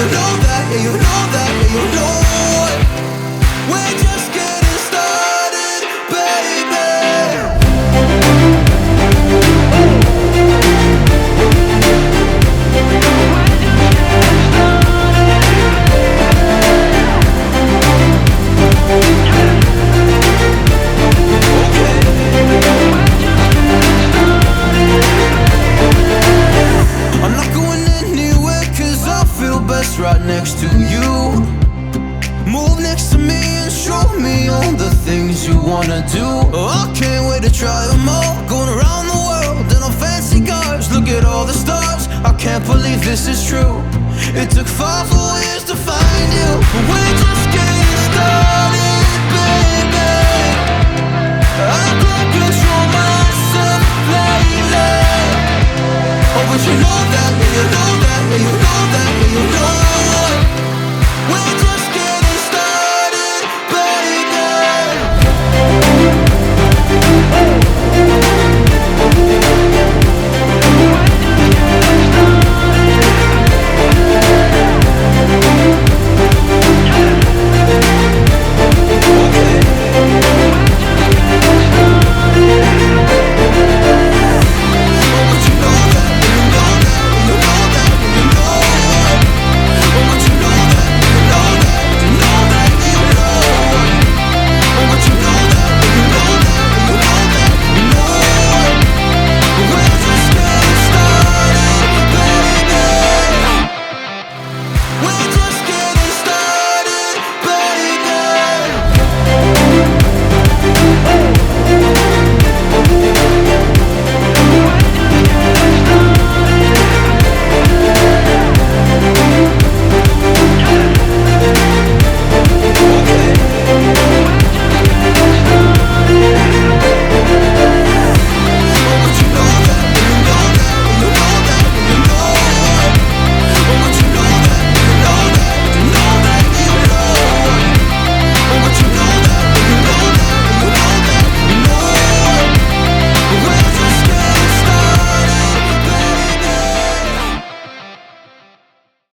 you know that, yeah, you know that, yeah, you know it. We're just getting started, baby. I'm not going anywhere 'cause I feel best right next to you. Move next to me and show me all the things you wanna do. Oh, I can't wait to try them all. Going around the world in our fancy cars. Look at all the stars, I can't believe this is true. It took 5 whole years to find you, but we're just getting started.